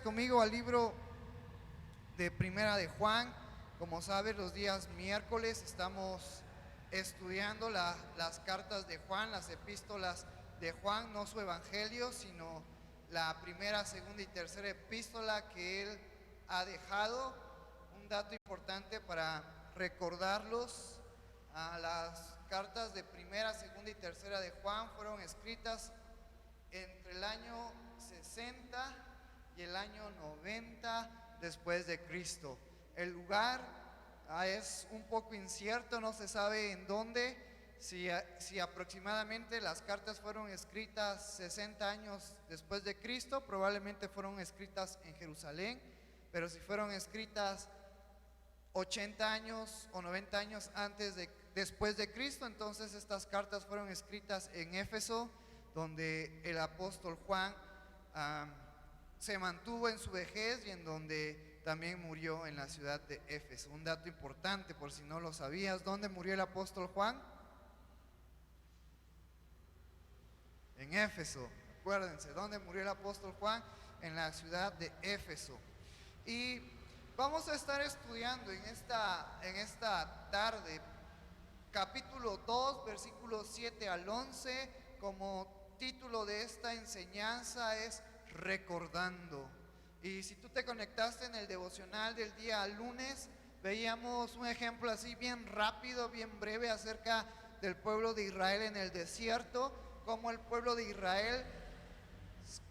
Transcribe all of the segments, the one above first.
conmigo al libro de Primera de Juan. Como sabes, los días miércoles estamos estudiando las cartas de Juan, las epístolas de Juan, no su evangelio, sino la primera, segunda y tercera epístola que él ha dejado. Un dato importante para recordarlos: las cartas de primera, segunda y tercera de Juan fueron escritas entre el año 60 y el año 90 después de Cristo. El lugar es un poco incierto, no se sabe en dónde, si aproximadamente las cartas fueron escritas 60 años después de Cristo, probablemente fueron escritas en Jerusalén, pero si fueron escritas 80 años o 90 años después de Cristo, entonces estas cartas fueron escritas en Éfeso, donde el apóstol Juan se mantuvo en su vejez y en donde también murió, en la ciudad de Éfeso. Un dato importante por si no lo sabías: ¿dónde murió el apóstol Juan? En Éfeso. Acuérdense, ¿dónde murió el apóstol Juan? En la ciudad de Éfeso. Y vamos a estar estudiando en esta tarde capítulo 2, versículos 7 al 11. Como título de esta enseñanza es Recordando. Y si tú te conectaste en el devocional del día lunes, veíamos un ejemplo así bien rápido, bien breve, acerca del pueblo de Israel en el desierto. Como el pueblo de Israel,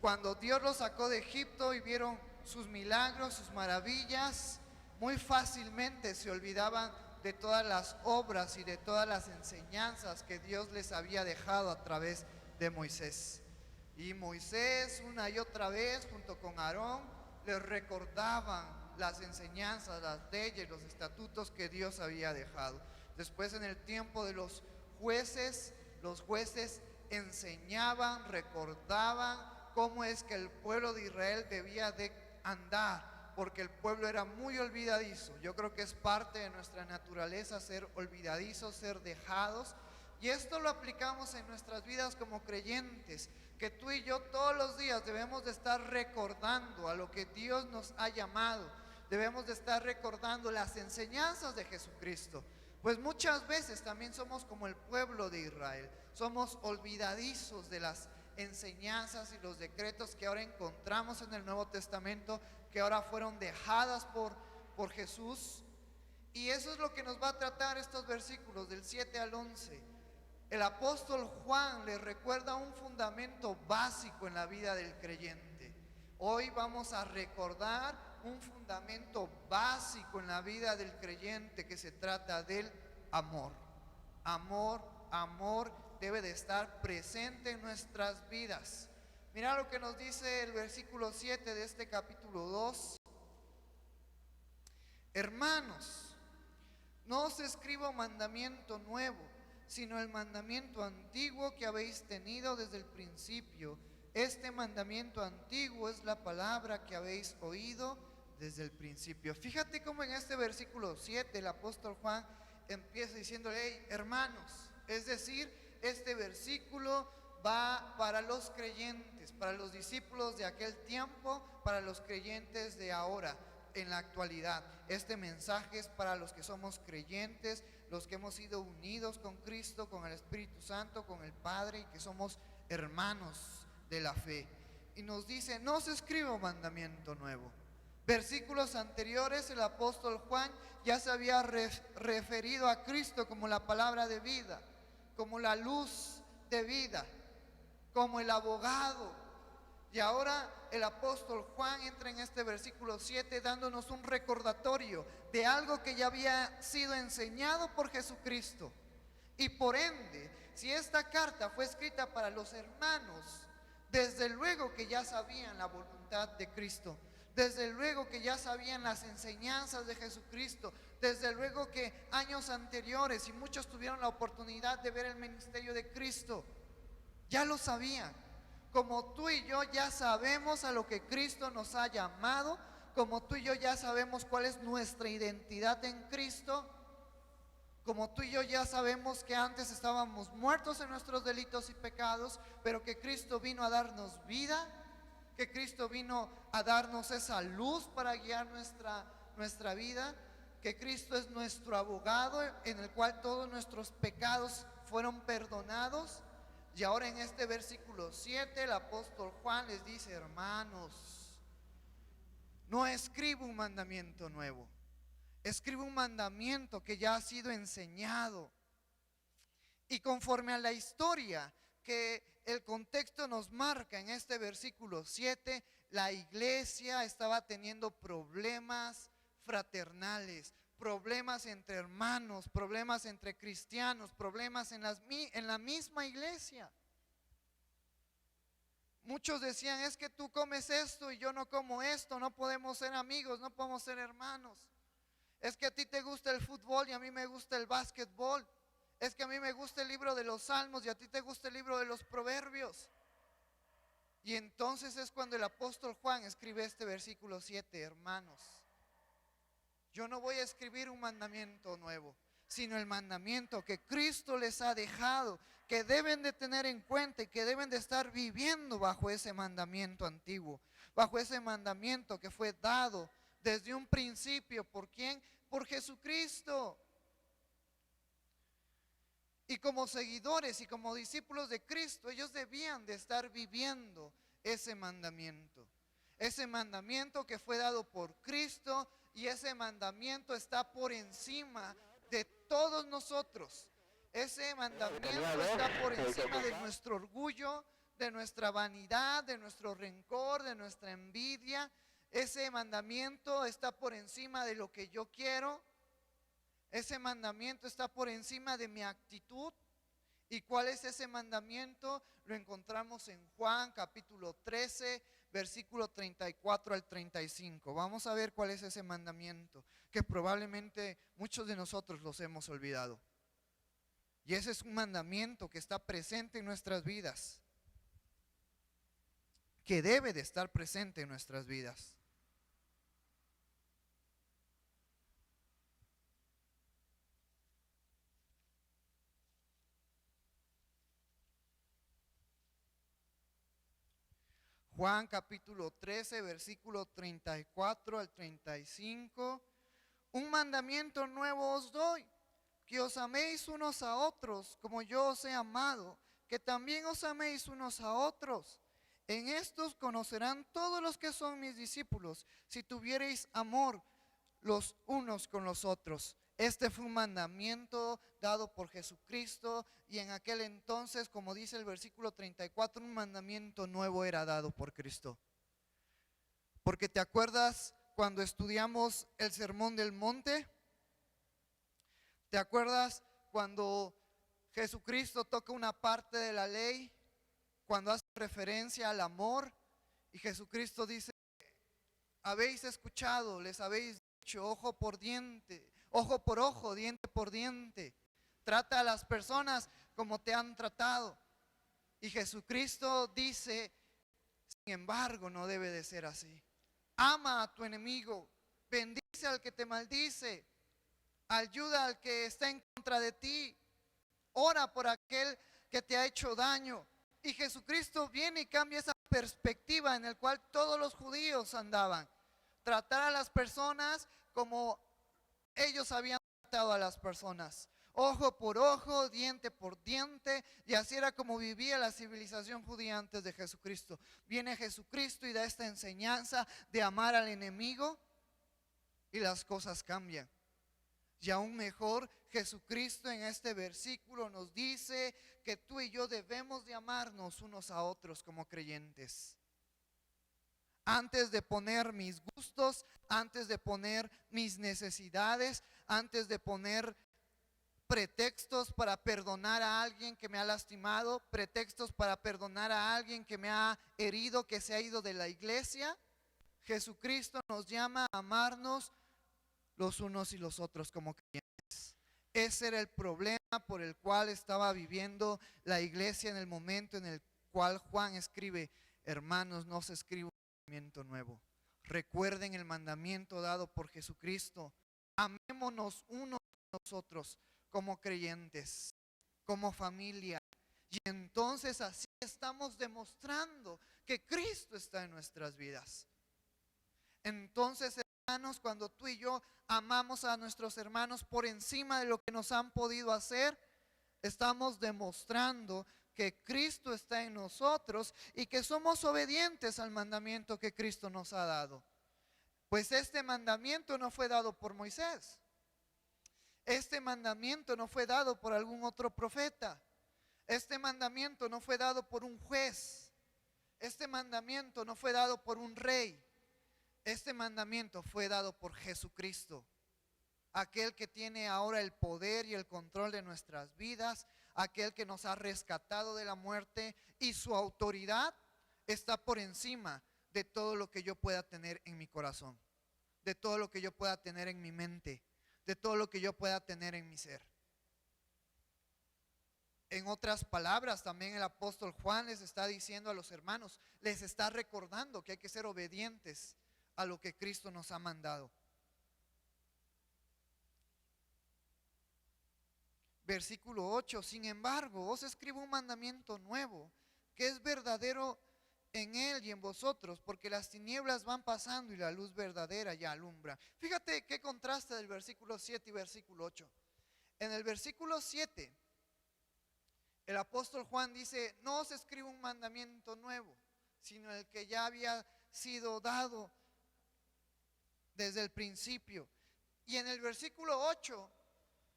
cuando Dios los sacó de Egipto y vieron sus milagros, sus maravillas, muy fácilmente se olvidaban de todas las obras y de todas las enseñanzas que Dios les había dejado a través de Moisés. Y Moisés, una y otra vez, junto con Aarón, les recordaban las enseñanzas, las leyes, los estatutos que Dios había dejado. Después, en el tiempo de los jueces enseñaban, recordaban cómo es que el pueblo de Israel debía de andar, porque el pueblo era muy olvidadizo. Yo creo que es parte de nuestra naturaleza ser olvidadizos, ser dejados. Y esto lo aplicamos en nuestras vidas como creyentes, que tú y yo todos los días debemos de estar recordando a lo que Dios nos ha llamado. Debemos de estar recordando las enseñanzas de Jesucristo. Pues muchas veces también somos como el pueblo de Israel. Somos olvidadizos de las enseñanzas y los decretos que ahora encontramos en el Nuevo Testamento, que ahora fueron dejadas por Jesús. Y eso es lo que nos va a tratar estos versículos del 7 al 11. El apóstol Juan le recuerda un fundamento básico en la vida del creyente. Hoy vamos a recordar un fundamento básico en la vida del creyente, que se trata del amor. Amor debe de estar presente en nuestras vidas. Mira lo que nos dice el versículo 7 de este capítulo 2. Hermanos, no os escribo mandamiento nuevo, sino el mandamiento antiguo que habéis tenido desde el principio. Este mandamiento antiguo es la palabra que habéis oído desde el principio. Fíjate cómo en este versículo 7 el apóstol Juan empieza diciéndole: hey, hermanos. Es decir, este versículo va para los creyentes, para los discípulos de aquel tiempo, para los creyentes de ahora, en la actualidad. Este mensaje es para los que somos creyentes, los que hemos sido unidos con Cristo, con el Espíritu Santo, con el Padre, y que somos hermanos de la fe. Y nos dice: no se escribe mandamiento nuevo. Versículos anteriores el apóstol Juan ya se había referido a Cristo como la palabra de vida, como la luz de vida, como el abogado. Y ahora el apóstol Juan entra en este versículo 7 dándonos un recordatorio de algo que ya había sido enseñado por Jesucristo. Y por ende, si esta carta fue escrita para los hermanos, desde luego que ya sabían la voluntad de Cristo. Desde luego que ya sabían las enseñanzas de Jesucristo. Desde luego que años anteriores, y muchos tuvieron la oportunidad de ver el ministerio de Cristo, ya lo sabían. Como tú y yo ya sabemos a lo que Cristo nos ha llamado, como tú y yo ya sabemos cuál es nuestra identidad en Cristo, como tú y yo ya sabemos que antes estábamos muertos en nuestros delitos y pecados, pero que Cristo vino a darnos vida. que Cristo vino a darnos esa luz para guiar nuestra vida, que Cristo es nuestro abogado en el cual todos nuestros pecados fueron perdonados. Y ahora en este versículo 7 el apóstol Juan les dice: hermanos, no escribo un mandamiento nuevo, escribo un mandamiento que ya ha sido enseñado. Y conforme a la historia que el contexto nos marca en este versículo 7, la iglesia estaba teniendo problemas fraternales, problemas entre hermanos, problemas entre cristianos, problemas en la misma iglesia. Muchos decían: es que tú comes esto y yo no como esto, no podemos ser amigos, no podemos ser hermanos. Es que a ti te gusta el fútbol y a mí me gusta el básquetbol. Es que a mí me gusta el libro de los Salmos y a ti te gusta el libro de los Proverbios. Y entonces es cuando el apóstol Juan escribe este versículo 7: hermanos, yo no voy a escribir un mandamiento nuevo, sino el mandamiento que Cristo les ha dejado, que deben de tener en cuenta y que deben de estar viviendo bajo ese mandamiento antiguo, bajo ese mandamiento que fue dado desde un principio. ¿Por quién? Por Jesucristo. Y como seguidores y como discípulos de Cristo, ellos debían de estar viviendo ese mandamiento. Ese mandamiento que fue dado por Cristo, y ese mandamiento está por encima de todos nosotros. Ese mandamiento está por encima de nuestro orgullo, de nuestra vanidad, de nuestro rencor, de nuestra envidia. Ese mandamiento está por encima de lo que yo quiero. Ese mandamiento está por encima de mi actitud. ¿Y cuál es ese mandamiento? Lo encontramos en Juan capítulo 13, versículo 34 al 35. Vamos a ver cuál es ese mandamiento, que probablemente muchos de nosotros los hemos olvidado. Y ese es un mandamiento que está presente en nuestras vidas, que debe de estar presente en nuestras vidas. Juan capítulo 13, versículo 34 al 35. Un mandamiento nuevo os doy, que os améis unos a otros como yo os he amado, que también os améis unos a otros. En estos conocerán todos los que son mis discípulos, si tuviereis amor los unos con los otros. Este fue un mandamiento dado por Jesucristo, y en aquel entonces, como dice el versículo 34, un mandamiento nuevo era dado por Cristo. Porque ¿te acuerdas cuando estudiamos el Sermón del Monte? ¿Te acuerdas cuando Jesucristo toca una parte de la ley, cuando hace referencia al amor? Y Jesucristo dice: habéis escuchado, les habéis dicho, ojo por diente, ojo por ojo, diente por diente. Trata a las personas como te han tratado. Y Jesucristo dice: sin embargo, no debe de ser así. Ama a tu enemigo, bendice al que te maldice, ayuda al que está en contra de ti, ora por aquel que te ha hecho daño. Y Jesucristo viene y cambia esa perspectiva en la cual todos los judíos andaban. Tratar a las personas como ellos habían tratado a las personas. Ojo por ojo, diente por diente. Y así era como vivía la civilización judía antes de Jesucristo. Viene Jesucristo y da esta enseñanza de amar al enemigo, y las cosas cambian. Y aún mejor, Jesucristo en este versículo nos dice que tú y yo debemos de amarnos unos a otros como creyentes. Antes de poner mis gustos, antes de poner mis necesidades, antes de poner pretextos para perdonar a alguien que me ha lastimado, pretextos para perdonar a alguien que me ha herido, que se ha ido de la iglesia, Jesucristo nos llama a amarnos los unos y los otros como creyentes. Ese era el problema por el cual estaba viviendo la iglesia en el momento en el cual Juan escribe: hermanos, no se escribe un mandamiento nuevo. Recuerden el mandamiento dado por Jesucristo. Amémonos unos a nosotros como creyentes, como familia. Y entonces así estamos demostrando que Cristo está en nuestras vidas. Entonces, hermanos, cuando tú y yo amamos a nuestros hermanos por encima de lo que nos han podido hacer, estamos demostrando que Cristo está en nosotros y que somos obedientes al mandamiento que Cristo nos ha dado. Pues este mandamiento no fue dado por Moisés. Este mandamiento no fue dado por algún otro profeta. Este mandamiento no fue dado por un juez. Este mandamiento no fue dado por un rey. Este mandamiento fue dado por Jesucristo, aquel que tiene ahora el poder y el control de nuestras vidas, aquel que nos ha rescatado de la muerte, y su autoridad está por encima de todo lo que yo pueda tener en mi corazón, de todo lo que yo pueda tener en mi mente, de todo lo que yo pueda tener en mi ser. En otras palabras, también el apóstol Juan les está diciendo a los hermanos, les está recordando que hay que ser obedientes a lo que Cristo nos ha mandado. Versículo 8, sin embargo, os escribo un mandamiento nuevo, que es verdadero en él y en vosotros, porque las tinieblas van pasando y la luz verdadera ya alumbra. Fíjate qué contraste del versículo 7 y versículo 8. En el versículo 7, el apóstol Juan dice, no os escribo un mandamiento nuevo, sino el que ya había sido dado desde el principio. Y en el versículo 8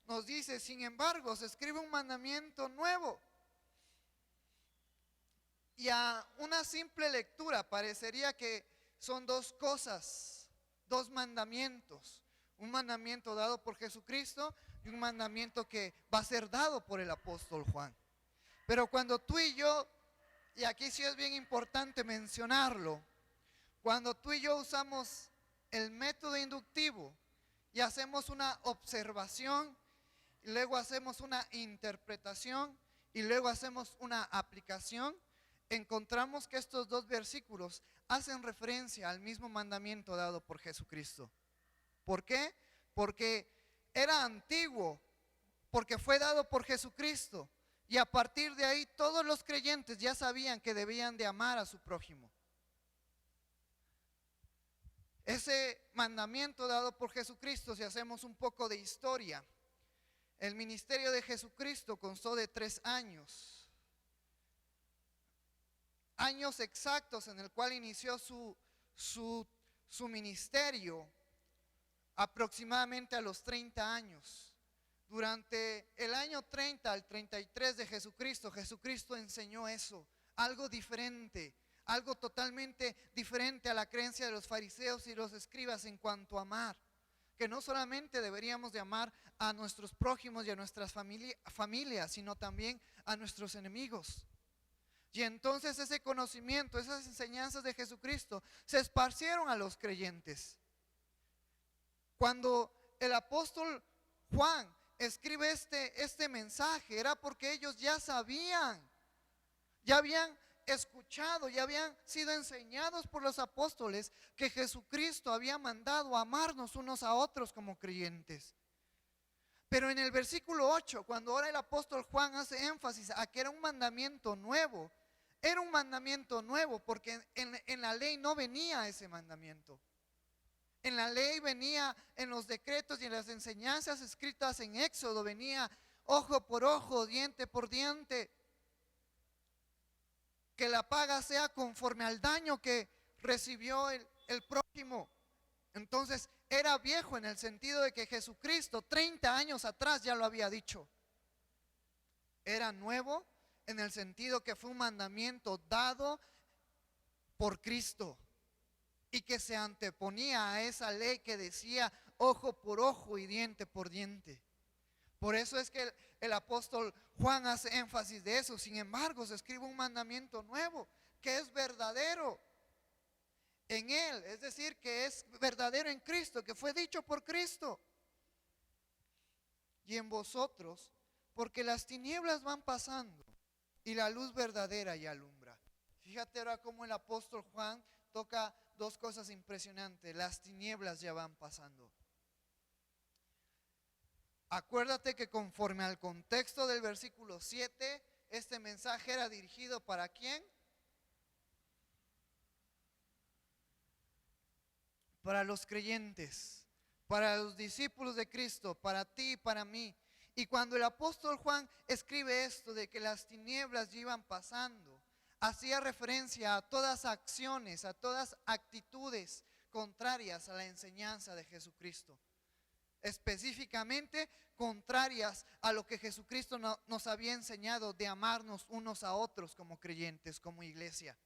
nos dice, sin embargo, se escribe un mandamiento nuevo. Y a una simple lectura parecería que son dos cosas, dos mandamientos. Un mandamiento dado por Jesucristo y un mandamiento que va a ser dado por el apóstol Juan. Pero cuando tú y yo, y aquí sí es bien importante mencionarlo, cuando tú y yo usamos el método inductivo y hacemos una observación, y luego hacemos una interpretación y luego hacemos una aplicación, encontramos que estos dos versículos hacen referencia al mismo mandamiento dado por Jesucristo. ¿Por qué? Porque era antiguo, porque fue dado por Jesucristo, y a partir de ahí todos los creyentes ya sabían que debían de amar a su prójimo. Ese mandamiento dado por Jesucristo, si hacemos un poco de historia, el ministerio de Jesucristo constó de 3 años. Años exactos en el cual inició su ministerio, aproximadamente a los 30 años. Durante el año 30 al 33 de Jesucristo, Jesucristo enseñó eso, algo diferente, algo totalmente diferente a la creencia de los fariseos y los escribas en cuanto a amar. Que no solamente deberíamos de amar a nuestros prójimos y a nuestras familias, sino también a nuestros enemigos. Y entonces ese conocimiento, esas enseñanzas de Jesucristo se esparcieron a los creyentes. Cuando el apóstol Juan escribe este mensaje, era porque ellos ya sabían, ya habían escuchado, ya habían sido enseñados por los apóstoles que Jesucristo había mandado a amarnos unos a otros como creyentes. Pero en el versículo 8, cuando ahora el apóstol Juan hace énfasis a que era un mandamiento nuevo, era un mandamiento nuevo porque en la ley no venía ese mandamiento. En la ley venía, en los decretos y en las enseñanzas escritas en Éxodo, venía ojo por ojo, diente por diente, que la paga sea conforme al daño que recibió el prójimo. Entonces era viejo en el sentido de que Jesucristo 30 años atrás ya lo había dicho. Era nuevo en el sentido que fue un mandamiento dado por Cristo y que se anteponía a esa ley que decía ojo por ojo y diente por diente. Por eso es que el apóstol Juan hace énfasis de eso. Sin embargo, se escribe un mandamiento nuevo que es verdadero en Él, es decir, que es verdadero en Cristo, que fue dicho por Cristo. Y en vosotros, porque las tinieblas van pasando y la luz verdadera ya alumbra. Fíjate ahora cómo el apóstol Juan toca dos cosas impresionantes. Las tinieblas ya van pasando. Acuérdate que conforme al contexto del versículo 7, este mensaje era dirigido ¿para quién? para los creyentes, para los discípulos de Cristo, para ti y para mí. Y cuando el apóstol Juan escribe esto de que las tinieblas ya iban pasando, hacía referencia a todas acciones, a todas actitudes contrarias a la enseñanza de Jesucristo. Específicamente contrarias a lo que Jesucristo nos había enseñado de amarnos unos a otros como creyentes, como iglesia.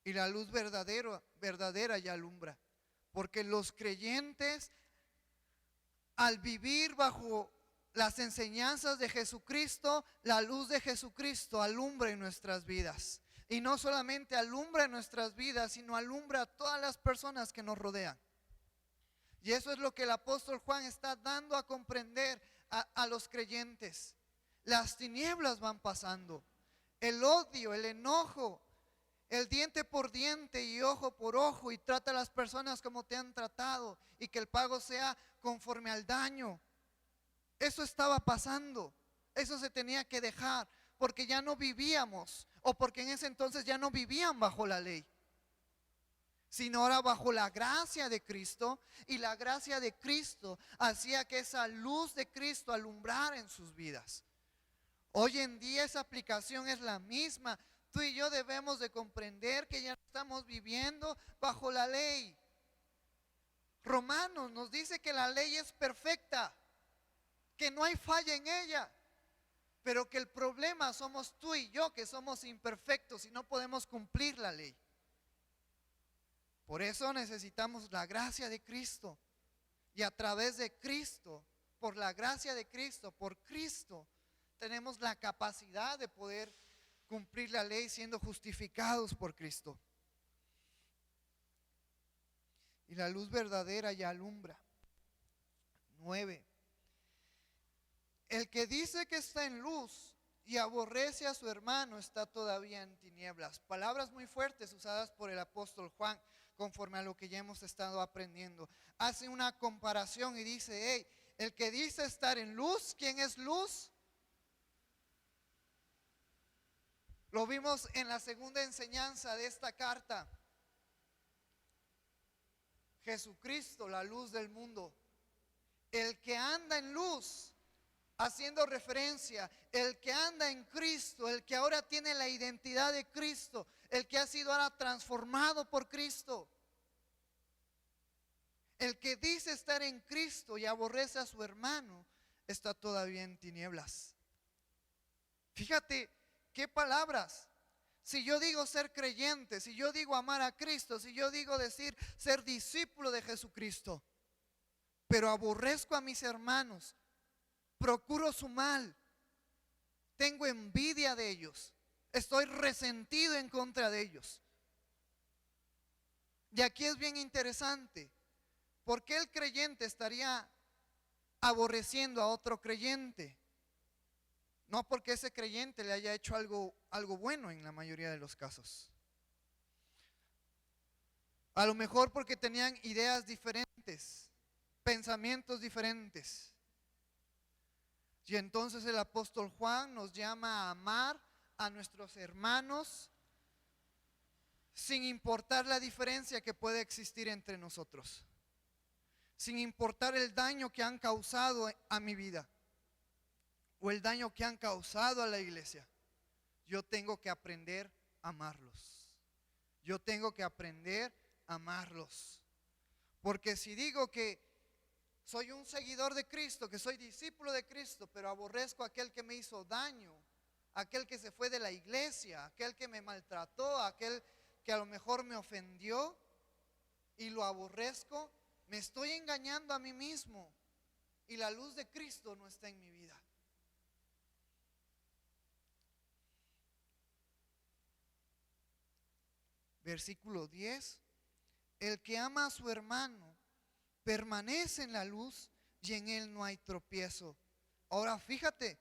Y la luz verdadera ya alumbra, porque los creyentes, al vivir bajo las enseñanzas de Jesucristo, la luz de Jesucristo alumbra en nuestras vidas. Y no solamente alumbra en nuestras vidas, sino alumbra a todas las personas que nos rodean. Y eso es lo que el apóstol Juan está dando a comprender a los creyentes. Las tinieblas van pasando. El odio, el enojo, el diente por diente y ojo por ojo, y trata a las personas como te han tratado, y que el pago sea conforme al daño. Eso estaba pasando. Eso se tenía que dejar, porque ya no vivíamos, o porque en ese entonces ya no vivían bajo la ley, sino ahora bajo la gracia de Cristo. Y la gracia de Cristo hacía que esa luz de Cristo alumbrara en sus vidas. Hoy en día esa aplicación es la misma. Tú y yo debemos de comprender que ya estamos viviendo bajo la ley. Romanos nos dice que la ley es perfecta, que no hay falla en ella, pero que el problema somos tú y yo, que somos imperfectos y no podemos cumplir la ley. Por eso necesitamos la gracia de Cristo, y a través de Cristo, por la gracia de Cristo, por Cristo, tenemos la capacidad de poder cumplir la ley siendo justificados por Cristo. Y la luz verdadera ya alumbra. 9. El que dice que está en luz y aborrece a su hermano está todavía en tinieblas. Palabras muy fuertes usadas por el apóstol Juan, conforme a lo que ya hemos estado aprendiendo. Hace una comparación y dice: hey, el que dice estar en luz, ¿quién es luz? Lo vimos en la segunda enseñanza de esta carta. Jesucristo, la luz del mundo. El que anda en luz, haciendo referencia, el que anda en Cristo, el que ahora tiene la identidad de Cristo, el que ha sido ahora transformado por Cristo. El que dice estar en Cristo y aborrece a su hermano está todavía en tinieblas. Fíjate qué palabras. Si yo digo ser creyente, si yo digo amar a Cristo, si yo digo decir ser discípulo de Jesucristo, pero aborrezco a mis hermanos, procuro su mal, tengo envidia de ellos, estoy resentido en contra de ellos. Y aquí es bien interesante, ¿por qué el creyente estaría aborreciendo a otro creyente? No porque ese creyente le haya hecho algo bueno en la mayoría de los casos. A lo mejor porque tenían ideas diferentes, pensamientos diferentes. Y entonces el apóstol Juan nos llama a amar a nuestros hermanos sin importar la diferencia que puede existir entre nosotros, sin importar el daño que han causado a mi vida o el daño que han causado a la iglesia. Yo tengo que aprender a amarlos. Yo tengo que aprender a amarlos. Porque si digo que soy un seguidor de Cristo, que soy discípulo de Cristo, pero aborrezco a aquel que me hizo daño, aquel que se fue de la iglesia, aquel que me maltrató, aquel que a lo mejor me ofendió, y lo aborrezco, me estoy engañando a mí mismo, y la luz de Cristo no está en mi vida. Versículo 10. El que ama a su hermano permanece en la luz y en él no hay tropiezo. Ahora fíjate,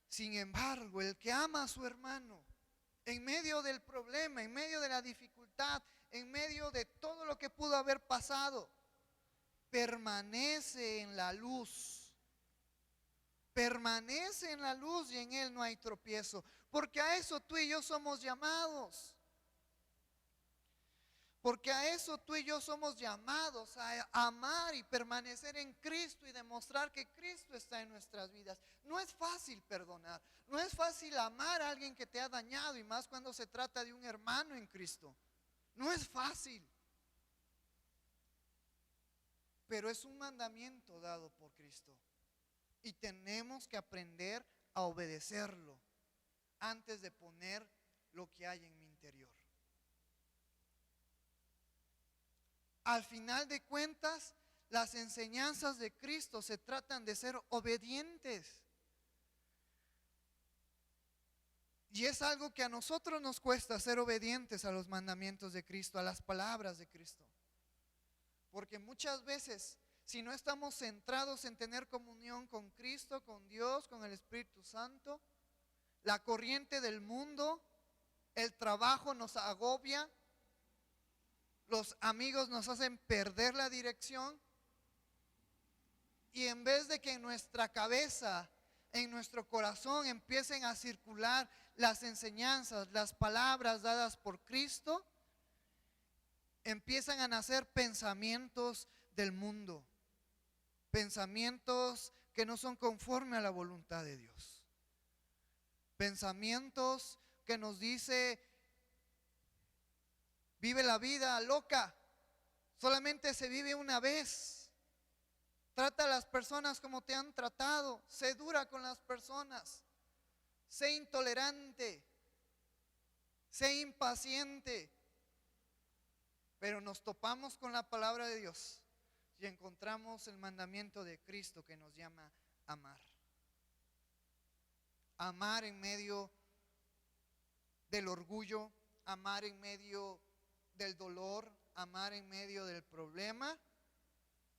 sin embargo, el que ama a su hermano, en medio del problema, en medio de la dificultad, en medio de todo lo que pudo haber pasado, permanece en la luz. Permanece en la luz y en él no hay tropiezo. Porque a eso tú y yo somos llamados. Porque a eso tú y yo somos llamados, a amar y permanecer en Cristo y demostrar que Cristo está en nuestras vidas. No es fácil perdonar, no es fácil amar a alguien que te ha dañado, y más cuando se trata de un hermano en Cristo. No es fácil, pero es un mandamiento dado por Cristo y tenemos que aprender a obedecerlo antes de poner lo que hay en mi interior. Al final de cuentas, las enseñanzas de Cristo se tratan de ser obedientes. Y es algo que a nosotros nos cuesta, ser obedientes a los mandamientos de Cristo, a las palabras de Cristo. Porque muchas veces, si no estamos centrados en tener comunión con Cristo, con Dios, con el Espíritu Santo, la corriente del mundo, el trabajo nos agobia, los amigos nos hacen perder la dirección, y en vez de que en nuestra cabeza, en nuestro corazón empiecen a circular las enseñanzas, las palabras dadas por Cristo, empiezan a nacer pensamientos del mundo, pensamientos que no son conforme a la voluntad de Dios, pensamientos que nos dice: vive la vida loca, solamente se vive una vez. Trata a las personas como te han tratado, sé dura con las personas, sé intolerante, sé impaciente. Pero nos topamos con la palabra de Dios y encontramos el mandamiento de Cristo que nos llama a amar. Amar en medio del orgullo, amar en medio del dolor, amar en medio del problema.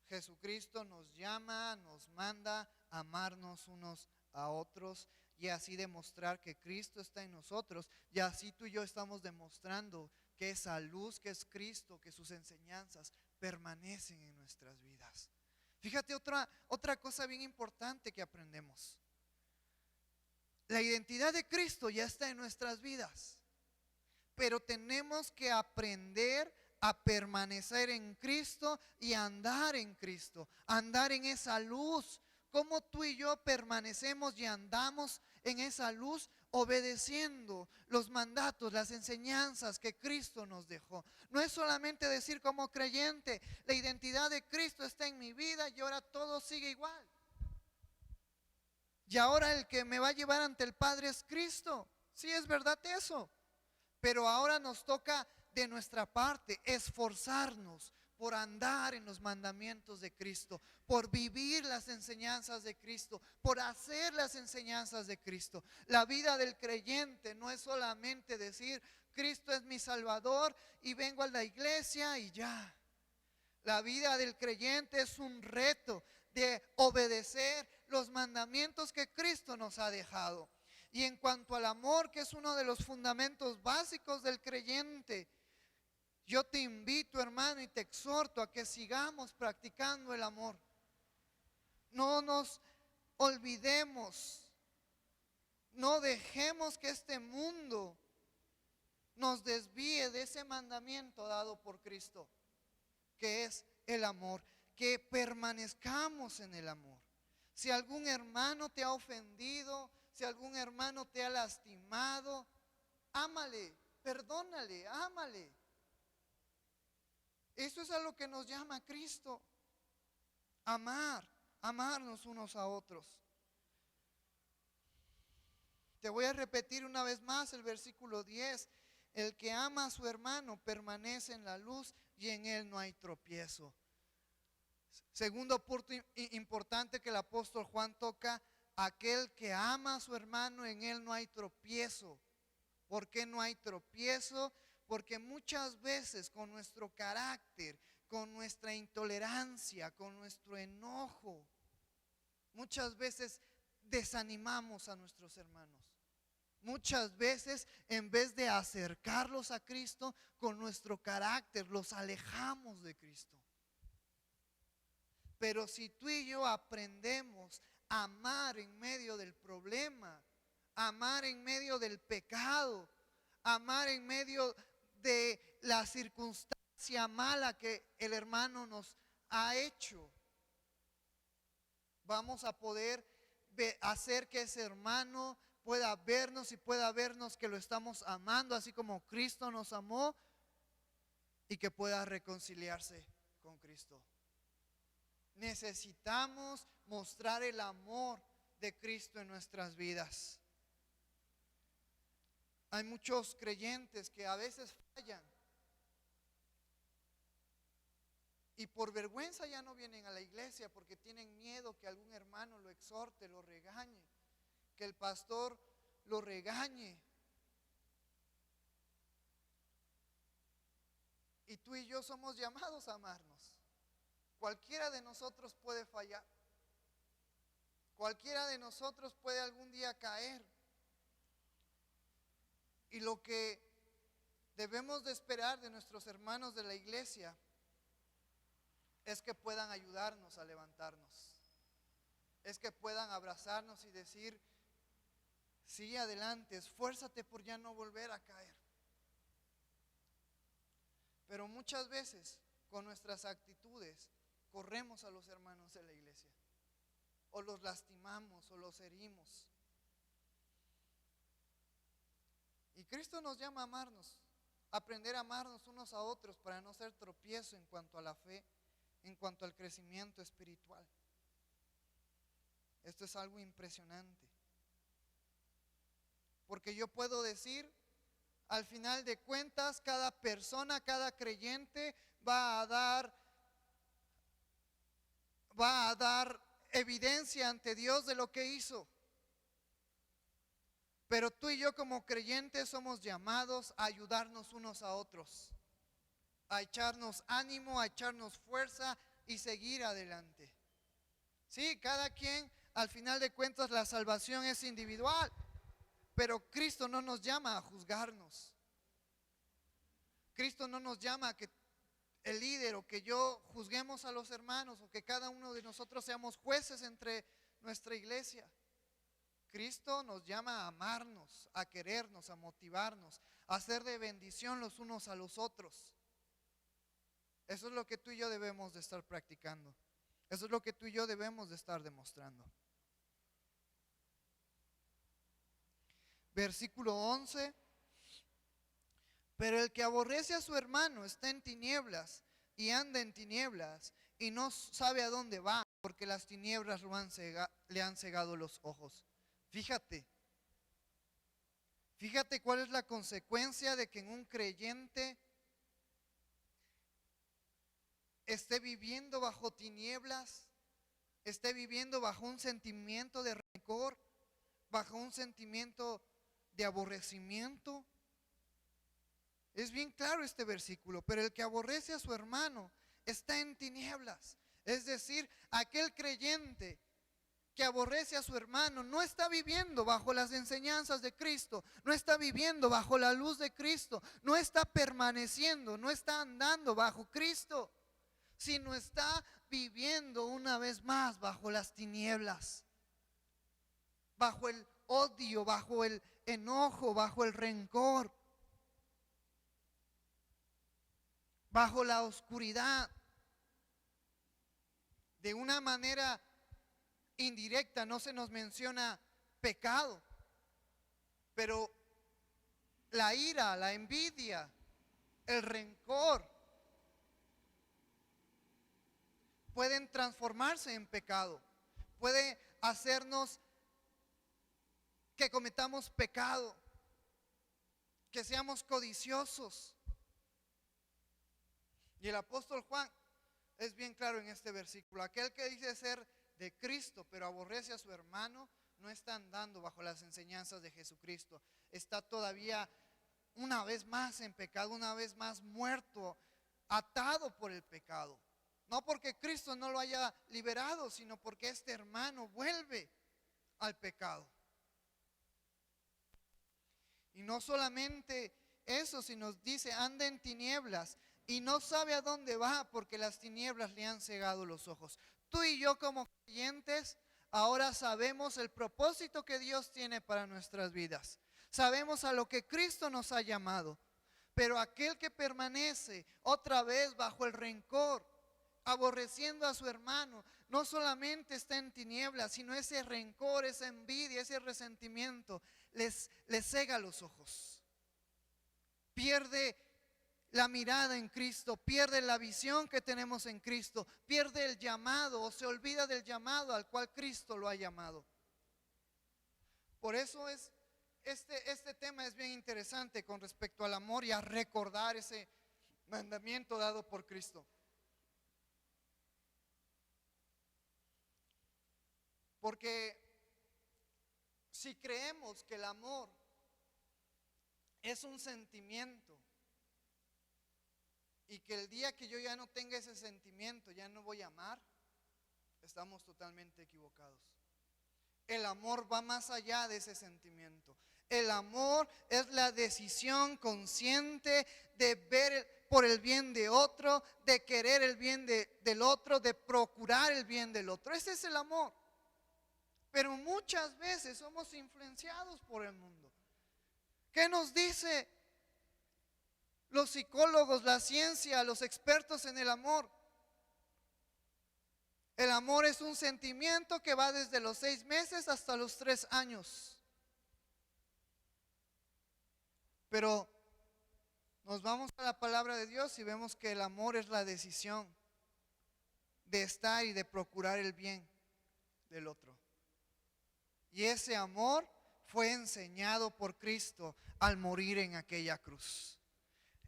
Jesucristo nos llama, nos manda a amarnos unos a otros y así demostrar que Cristo está en nosotros, y así tú y yo estamos demostrando que esa luz que es Cristo, que sus enseñanzas permanecen en nuestras vidas. Fíjate otra cosa bien importante que aprendemos. La identidad de Cristo ya está en nuestras vidas, pero tenemos que aprender a permanecer en Cristo y andar en Cristo, andar en esa luz. ¿Cómo tú y yo permanecemos y andamos en esa luz? Obedeciendo los mandatos, las enseñanzas que Cristo nos dejó. No es solamente decir como creyente, la identidad de Cristo está en mi vida y ahora todo sigue igual. Y ahora el que me va a llevar ante el Padre es Cristo. Sí, es verdad eso. Pero ahora nos toca de nuestra parte esforzarnos por andar en los mandamientos de Cristo, por vivir las enseñanzas de Cristo, por hacer las enseñanzas de Cristo. La vida del creyente no es solamente decir: Cristo es mi Salvador y vengo a la iglesia y ya. La vida del creyente es un reto de obedecer los mandamientos que Cristo nos ha dejado. Y en cuanto al amor, que es uno de los fundamentos básicos del creyente, yo te invito, hermano, y te exhorto a que sigamos practicando el amor. No nos olvidemos, no dejemos que este mundo nos desvíe de ese mandamiento dado por Cristo, que es el amor, que permanezcamos en el amor. Si algún hermano te ha ofendido, si algún hermano te ha lastimado, ámale, perdónale, ámale. Eso es a lo que nos llama Cristo, amarnos unos a otros. Te voy a repetir una vez más el versículo 10. El que ama a su hermano permanece en la luz y en él no hay tropiezo. Segundo punto importante que el apóstol Juan toca: aquel que ama a su hermano, en él no hay tropiezo. ¿Por qué no hay tropiezo? Porque muchas veces con nuestro carácter, con nuestra intolerancia, con nuestro enojo, muchas veces desanimamos a nuestros hermanos. Muchas veces, en vez de acercarlos a Cristo, con nuestro carácter los alejamos de Cristo. Pero si tú y yo aprendemos a amar en medio del problema, amar en medio del pecado, amar en medio de las circunstancias circunstancia mala que el hermano nos ha hecho, vamos a poder hacer que ese hermano pueda vernos y pueda vernos que lo estamos amando así como Cristo nos amó, y que pueda reconciliarse con Cristo. Necesitamos mostrar el amor de Cristo en nuestras vidas. Hay muchos creyentes que a veces fallan y por vergüenza ya no vienen a la iglesia porque tienen miedo que algún hermano lo exhorte, lo regañe, que el pastor lo regañe. Y tú y yo somos llamados a amarnos. Cualquiera de nosotros puede fallar. Cualquiera de nosotros puede algún día caer. Y lo que debemos de esperar de nuestros hermanos de la iglesia es que puedan ayudarnos a levantarnos. Es que puedan abrazarnos y decir, sigue adelante, esfuérzate por ya no volver a caer. Pero muchas veces con nuestras actitudes corremos a los hermanos de la iglesia, o los lastimamos o los herimos. Y Cristo nos llama a amarnos, a aprender a amarnos unos a otros para no ser tropiezo en cuanto a la fe, en cuanto al crecimiento espiritual. Esto es algo impresionante. Porque yo puedo decir, al final de cuentas, cada persona, cada creyente va a dar evidencia ante Dios de lo que hizo. Pero tú y yo como creyentes somos llamados a ayudarnos unos a otros, a echarnos ánimo, a echarnos fuerza y seguir adelante. Sí, cada quien, al final de cuentas, la salvación es individual, pero Cristo no nos llama a juzgarnos. Cristo no nos llama a que el líder o que yo juzguemos a los hermanos o que cada uno de nosotros seamos jueces entre nuestra iglesia. Cristo nos llama a amarnos, a querernos, a motivarnos, a hacer de bendición los unos a los otros. Eso es lo que tú y yo debemos de estar practicando. Eso es lo que tú y yo debemos de estar demostrando. Versículo 11. Pero el que aborrece a su hermano está en tinieblas y anda en tinieblas y no sabe a dónde va, porque las tinieblas le han cegado los ojos. Fíjate cuál es la consecuencia de que en un creyente esté viviendo bajo tinieblas, esté viviendo bajo un sentimiento de rencor, bajo un sentimiento de aborrecimiento. Es bien claro este versículo, pero el que aborrece a su hermano está en tinieblas. Es decir, aquel creyente que aborrece a su hermano no está viviendo bajo las enseñanzas de Cristo, no está viviendo bajo la luz de Cristo, no está permaneciendo, no está andando bajo Cristo, sino está viviendo una vez más bajo las tinieblas, bajo el odio, bajo el enojo, bajo el rencor, bajo la oscuridad. De una manera indirecta no se nos menciona pecado, pero la ira, la envidia, el rencor pueden transformarse en pecado, puede hacernos que cometamos pecado, que seamos codiciosos. Y el apóstol Juan es bien claro en este versículo: aquel que dice ser de Cristo pero aborrece a su hermano no está andando bajo las enseñanzas de Jesucristo, está todavía una vez más en pecado, una vez más muerto, atado por el pecado. No porque Cristo no lo haya liberado, sino porque este hermano vuelve al pecado. Y no solamente eso, sino dice anda en tinieblas y no sabe a dónde va porque las tinieblas le han cegado los ojos. Tú y yo como creyentes ahora sabemos el propósito que Dios tiene para nuestras vidas. Sabemos a lo que Cristo nos ha llamado. Pero aquel que permanece otra vez bajo el rencor, aborreciendo a su hermano, no solamente está en tinieblas, sino ese rencor, esa envidia, ese resentimiento les cega los ojos. Pierde la mirada en Cristo, pierde la visión que tenemos en Cristo, pierde el llamado o se olvida del llamado al cual Cristo lo ha llamado. Por eso este tema es bien interesante con respecto al amor y a recordar ese mandamiento dado por Cristo. Porque si creemos que el amor es un sentimiento y que el día que yo ya no tenga ese sentimiento ya no voy a amar, estamos totalmente equivocados. El amor va más allá de ese sentimiento. El amor es la decisión consciente de ver por el bien de otro, de querer el bien del otro, de procurar el bien del otro. Ese es el amor. Pero muchas veces somos influenciados por el mundo. ¿Qué nos dice los psicólogos, la ciencia, los expertos en el amor? El amor es un sentimiento que va desde los 6 meses hasta los 3 años. Pero nos vamos a la palabra de Dios y vemos que el amor es la decisión de estar y de procurar el bien del otro. Y ese amor fue enseñado por Cristo al morir en aquella cruz.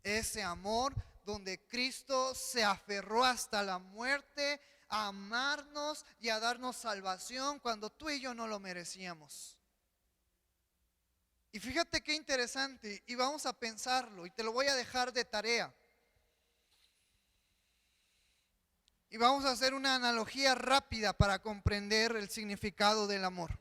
Ese amor donde Cristo se aferró hasta la muerte a amarnos y a darnos salvación cuando tú y yo no lo merecíamos. Y fíjate qué interesante, y vamos a pensarlo, y te lo voy a dejar de tarea. Y vamos a hacer una analogía rápida para comprender el significado del amor.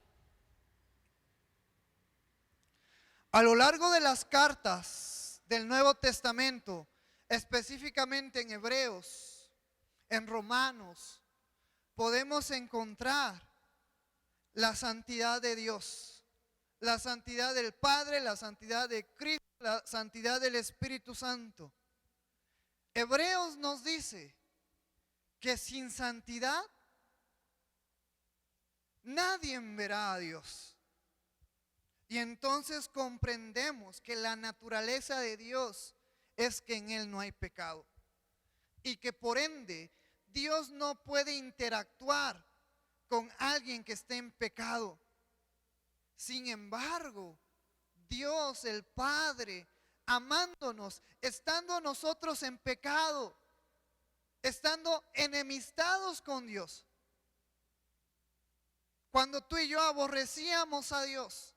A lo largo de las cartas del Nuevo Testamento, específicamente en Hebreos, en Romanos, podemos encontrar la santidad de Dios, la santidad del Padre, la santidad de Cristo, la santidad del Espíritu Santo. Hebreos nos dice que sin santidad nadie verá a Dios. Y entonces comprendemos que la naturaleza de Dios es que en Él no hay pecado. Y que por ende Dios no puede interactuar con alguien que esté en pecado. Sin embargo, Dios el Padre, amándonos, estando nosotros en pecado, estando enemistados con Dios, cuando tú y yo aborrecíamos a Dios,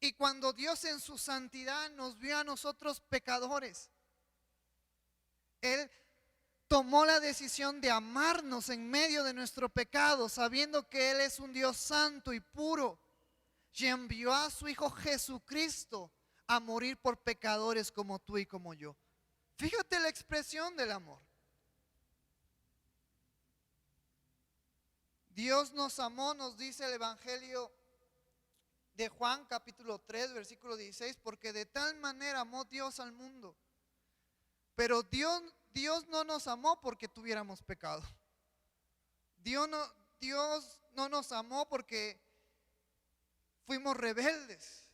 y cuando Dios en su santidad nos vio a nosotros pecadores, Él tomó la decisión de amarnos en medio de nuestro pecado, sabiendo que Él es un Dios santo y puro, y envió a su Hijo Jesucristo a morir por pecadores como tú y como yo. Fíjate la expresión del amor. Dios nos amó, nos dice el Evangelio de Juan capítulo 3 versículo 16, porque de tal manera amó Dios al mundo. Pero Dios no nos amó porque tuviéramos pecado. Dios no nos amó porque fuimos rebeldes.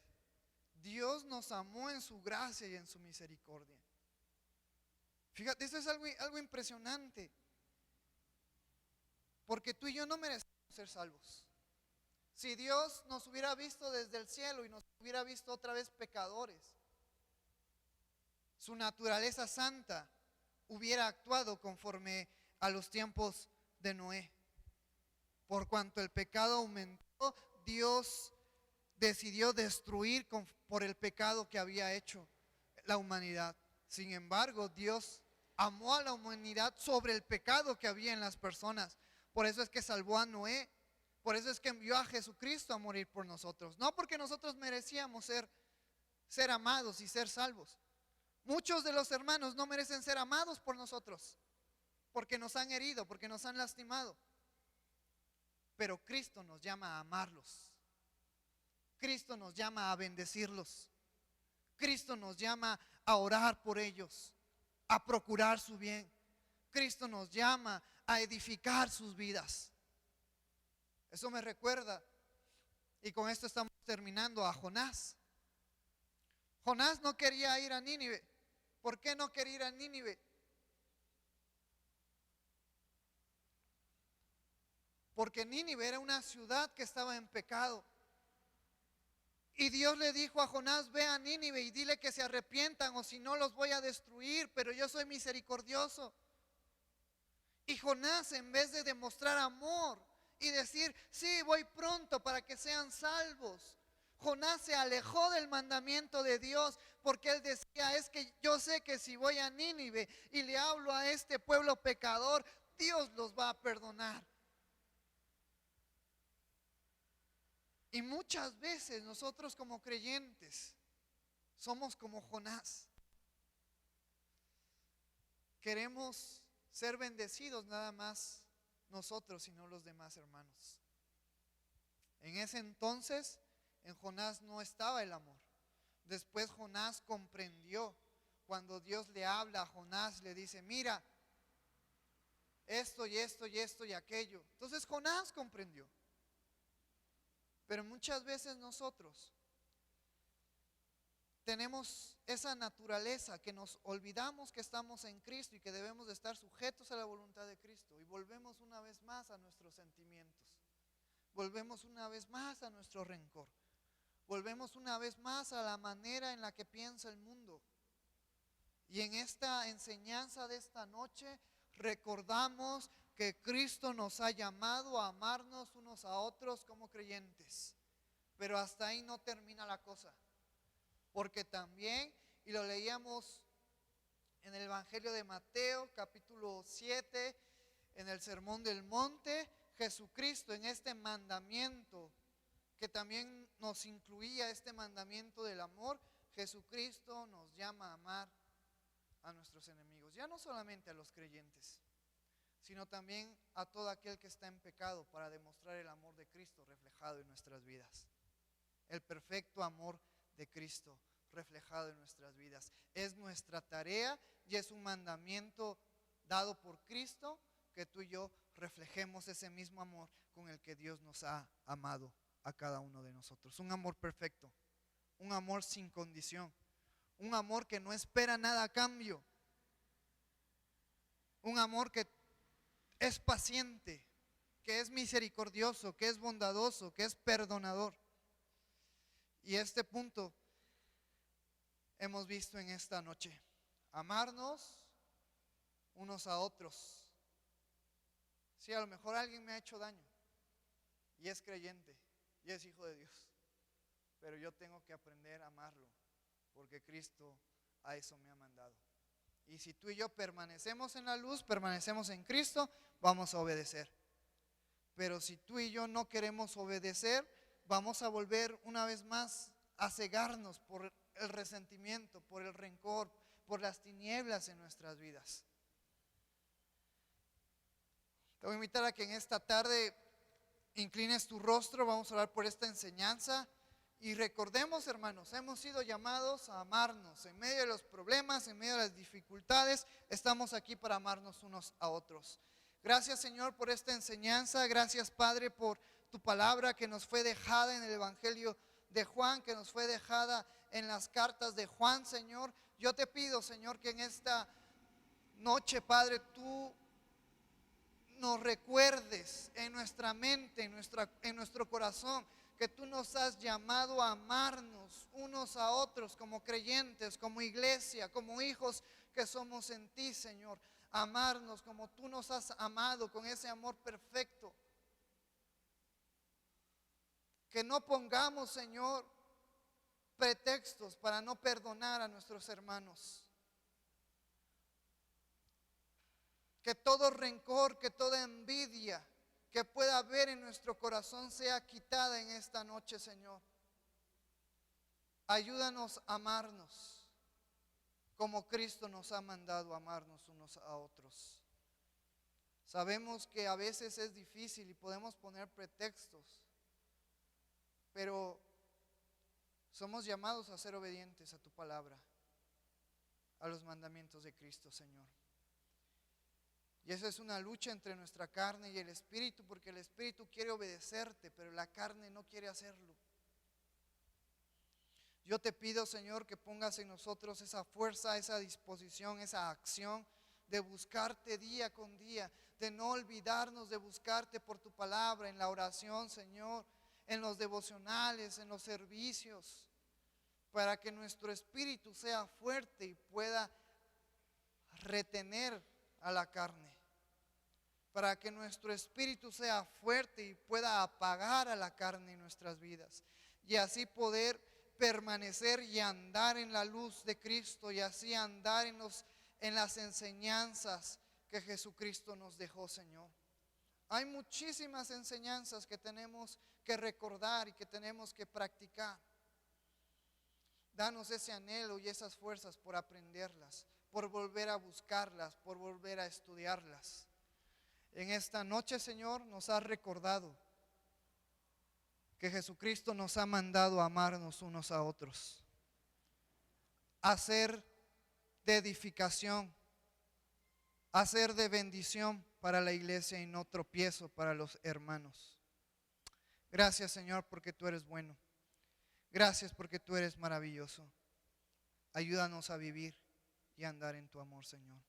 Dios nos amó en su gracia y en su misericordia. Fíjate, eso es algo impresionante. Porque tú y yo no merecemos ser salvos. Si Dios nos hubiera visto desde el cielo y nos hubiera visto otra vez pecadores, su naturaleza santa hubiera actuado conforme a los tiempos de Noé. Por cuanto el pecado aumentó, Dios decidió destruir por el pecado que había hecho la humanidad. Sin embargo, Dios amó a la humanidad sobre el pecado que había en las personas. Por eso es que salvó a Noé. Por eso es que envió a Jesucristo a morir por nosotros. No porque nosotros merecíamos ser amados y ser salvos. Muchos de los hermanos no merecen ser amados por nosotros, porque nos han herido, porque nos han lastimado. Pero Cristo nos llama a amarlos. Cristo nos llama a bendecirlos. Cristo nos llama a orar por ellos, a procurar su bien. Cristo nos llama a edificar sus vidas. Eso me recuerda, y con esto estamos terminando, a Jonás. Jonás no quería ir a Nínive. ¿Por qué no quería ir a Nínive? Porque Nínive era una ciudad que estaba en pecado. Y Dios le dijo a Jonás: ve a Nínive y dile que se arrepientan, o si no los voy a destruir, pero yo soy misericordioso. Y Jonás, en vez de demostrar amor y decir: sí, voy pronto para que sean salvos, Jonás se alejó del mandamiento de Dios, porque él decía: es que yo sé que si voy a Nínive y le hablo a este pueblo pecador, Dios los va a perdonar. Y muchas veces nosotros como creyentes somos como Jonás. Queremos ser bendecidos nada más nosotros y no los demás hermanos. En ese entonces en Jonás no estaba el amor. Después Jonás comprendió. Cuando Dios le habla a Jonás, le dice: mira, esto y esto y esto y aquello. Entonces Jonás comprendió. Pero muchas veces nosotros tenemos esa naturaleza que nos olvidamos que estamos en Cristo y que debemos de estar sujetos a la voluntad de Cristo, y volvemos una vez más a nuestros sentimientos, volvemos una vez más a nuestro rencor, volvemos una vez más a la manera en la que piensa el mundo. Y en esta enseñanza de esta noche recordamos que Cristo nos ha llamado a amarnos unos a otros como creyentes. Pero hasta ahí no termina la cosa. Porque también, y lo leíamos en el Evangelio de Mateo, capítulo 7, en el Sermón del Monte, Jesucristo en este mandamiento, que también nos incluía este mandamiento del amor, Jesucristo nos llama a amar a nuestros enemigos. Ya no solamente a los creyentes, sino también a todo aquel que está en pecado, para demostrar el amor de Cristo reflejado en nuestras vidas. El perfecto amor de Cristo reflejado en nuestras vidas. Es nuestra tarea y es un mandamiento dado por Cristo, que tú y yo reflejemos ese mismo amor con el que Dios nos ha amado a cada uno de nosotros. Un amor perfecto, un amor sin condición, un amor que no espera nada a cambio, un amor que es paciente, que es misericordioso, que es bondadoso, que es perdonador. Y este punto hemos visto en esta noche: amarnos unos a otros. Sí, a lo mejor alguien me ha hecho daño y es creyente y es hijo de Dios, pero yo tengo que aprender a amarlo, porque Cristo a eso me ha mandado. Y si tú y yo permanecemos en la luz, permanecemos en Cristo, vamos a obedecer. Pero si tú y yo no queremos obedecer, vamos a volver una vez más a cegarnos por el resentimiento, por el rencor, por las tinieblas en nuestras vidas. Te voy a invitar a que en esta tarde inclines tu rostro. Vamos a orar por esta enseñanza. Y recordemos, hermanos, hemos sido llamados a amarnos. En medio de los problemas, en medio de las dificultades, estamos aquí para amarnos unos a otros. Gracias, Señor, por esta enseñanza. Gracias, Padre, por tu palabra que nos fue dejada en el Evangelio de Juan, que nos fue dejada en las cartas de Juan, Señor. Yo te pido, Señor, que en esta noche, Padre, tú nos recuerdes en nuestra mente, en nuestro corazón, que tú nos has llamado a amarnos unos a otros como creyentes, como iglesia, como hijos que somos en ti, Señor. Amarnos como tú nos has amado, con ese amor perfecto. Que no pongamos, Señor, pretextos para no perdonar a nuestros hermanos. Que todo rencor, que toda envidia que pueda haber en nuestro corazón sea quitada en esta noche, Señor. Ayúdanos a amarnos como Cristo nos ha mandado amarnos unos a otros. Sabemos que a veces es difícil y podemos poner pretextos, pero Somos llamados a ser obedientes a tu palabra, a los mandamientos de Cristo, Señor. Y esa es una lucha entre nuestra carne y el espíritu, porque el espíritu quiere obedecerte, pero la carne no quiere hacerlo. Yo te pido, Señor, que pongas en nosotros esa fuerza, esa disposición, esa acción de buscarte día con día, de no olvidarnos de buscarte por tu palabra, en la oración, Señor, en los devocionales, en los servicios, para que nuestro espíritu sea fuerte y pueda retener a la carne, para que nuestro espíritu sea fuerte y pueda apagar a la carne en nuestras vidas, y así poder permanecer y andar en la luz de Cristo, y así andar en las enseñanzas que Jesucristo nos dejó, Señor. Hay muchísimas enseñanzas que tenemos que recordar y que tenemos que practicar. Danos ese anhelo y esas fuerzas por aprenderlas, por volver a buscarlas, por volver a estudiarlas. En esta noche, Señor, nos has recordado que Jesucristo nos ha mandado a amarnos unos a otros, a ser de edificación, a ser de bendición para la iglesia y no tropiezo para los hermanos. Gracias, Señor, porque tú eres bueno. Gracias porque tú eres maravilloso. Ayúdanos a vivir y a andar en tu amor, Señor.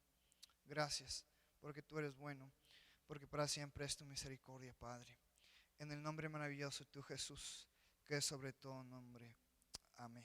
Gracias porque tú eres bueno, porque para siempre es tu misericordia, Padre. En el nombre maravilloso de tu Jesús, que es sobre todo nombre. Amén.